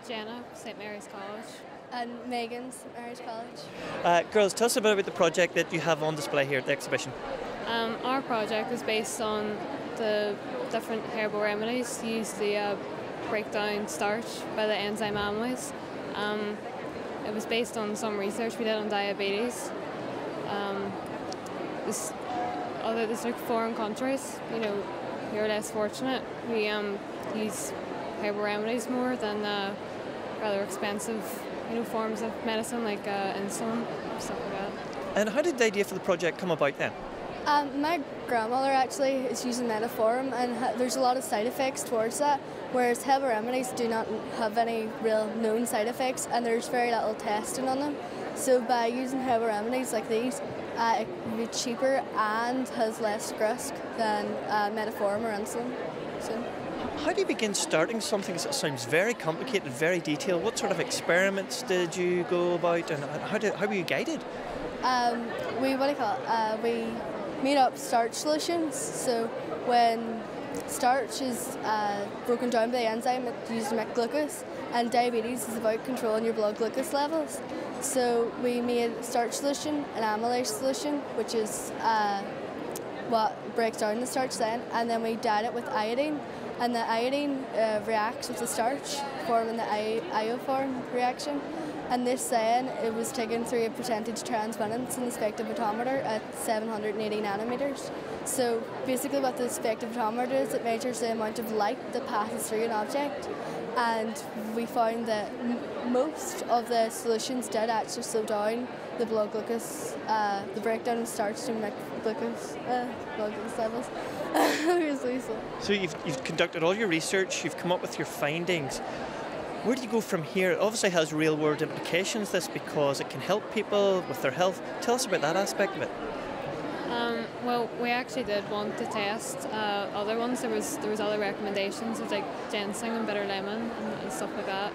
Jenna, St Mary's College. And Megan, St Mary's College. Girls, tell us a bit about the project that you have on display here at the exhibition. Our project is based on the different herbal remedies used to break down starch by the enzyme amylase. It was based on some research we did on diabetes. There's like foreign countries, who are less fortunate. We use herbal remedies more than rather expensive, forms of medicine like insulin, stuff like that. And how did the idea for the project come about then? My grandmother actually is using metformin, and there's a lot of side effects towards that, whereas herbal remedies do not have any real known side effects, and there's very little testing on them. So by using herbal remedies like these, it can be cheaper and has less risk than metformin or insulin. So. How do you begin starting something that sounds very complicated, very detailed? What sort of experiments did you go about, and how were you guided? We made up starch solutions. So when starch is broken down by the enzyme, it's used to make glucose, and diabetes is about controlling your blood glucose levels. So we made a starch solution, an amylase solution, which is what breaks down the starch then, and then we dyed it with iodine. And the iodine reacts with the starch, forming the ioform reaction. And this then, it was taken through a percentage transmittance in the spectrophotometer at 780 nanometers. So basically what the spectrophotometer is, it measures the amount of light that passes through an object. And we found that most of the solutions did actually slow down the blood glucose, the breakdown of starch to make blood glucose levels. So you've conducted all your research, you've come up with your findings. Where do you go from here? It obviously has real-world implications, this, because it can help people with their health. Tell us about that aspect of it. Well, we actually did want to test other ones. There was other recommendations of like ginseng and bitter lemon and stuff like that.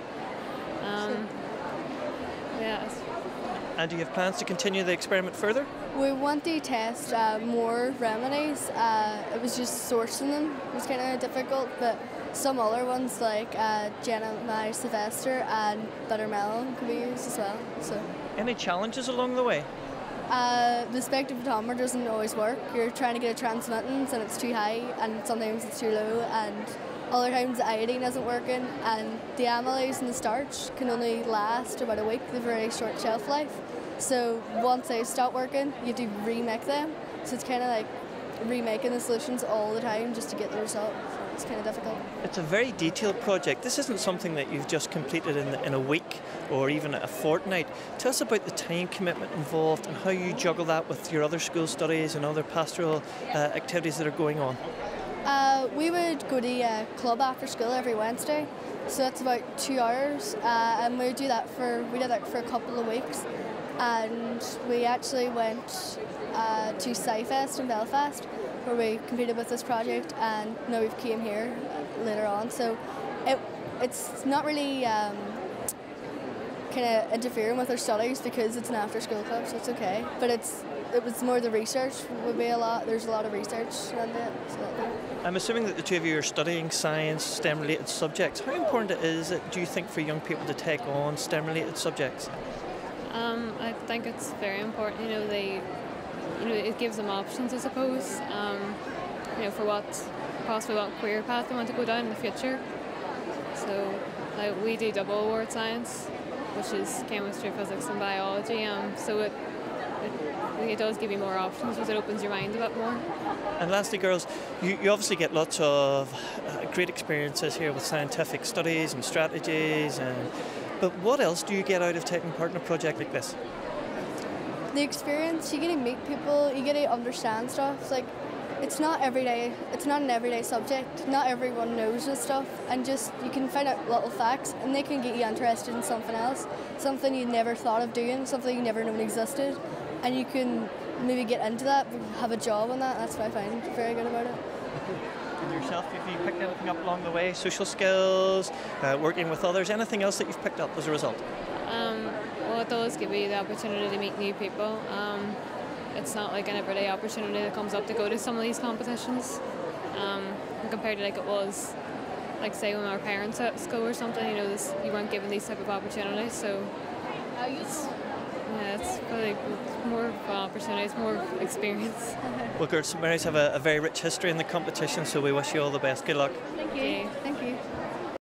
Yeah. And do you have plans to continue the experiment further? We want to test more remedies. It was just sourcing them. It was kind of difficult, but some other ones like Jenna Sylvester and bitter melon can be used as well. So. Any challenges along the way? The spectrophotometer doesn't always work. You're trying to get a transmittance and it's too high, and sometimes it's too low, and other times the iodine isn't working, and the amylase and the starch can only last about a week. They've a very short shelf life. So once they stop working, you have to remake them. So it's kind of like remaking the solutions all the time just to get the result. It's kind of difficult. It's a very detailed project. This isn't something that you've just completed in a week or even a fortnight. Tell us about the time commitment involved and how you juggle that with your other school studies and other pastoral activities that are going on. We would go to a club after school every Wednesday, so that's about 2 hours, and we did that for a couple of weeks. And we actually went to SciFest in Belfast, where we competed with this project, and now we've came here later on. So it's not really kind of interfering with our studies because it's an after-school club, so it's okay. But it was more the research would be a lot. There's a lot of research around it. So. I'm assuming that the two of you are studying science, STEM-related subjects. How important is it, do you think, for young people to take on STEM-related subjects? I think it's very important. It gives them options, I suppose. For possibly what career path they want to go down in the future. So, we do double award science, which is chemistry, physics, and biology. So it does give you more options because it opens your mind a bit more. And lastly, girls, you obviously get lots of great experiences here with scientific studies and strategies, but what else do you get out of taking part in a project like this? The experience, you get to meet people, you get to understand stuff. It's not everyday. It's not an everyday subject. Not everyone knows this stuff, and you can find out little facts, and they can get you interested in something else, something you never thought of doing, something you never known existed, and you can maybe get into that, have a job on that. That's what I find very good about it. yourself? Have you picked anything up along the way? Social skills, working with others, anything else that you've picked up as a result? Well, it does give you the opportunity to meet new people. It's not like an everyday opportunity that comes up to go to some of these competitions. Compared to like it was, like say when our parents at school or something, you know, you weren't given these type of opportunities. So it's probably more of an opportunity, it's more experience. Well, girls, St Mary's have a very rich history in the competition, so we wish you all the best. Good luck. Thank you. Thank you.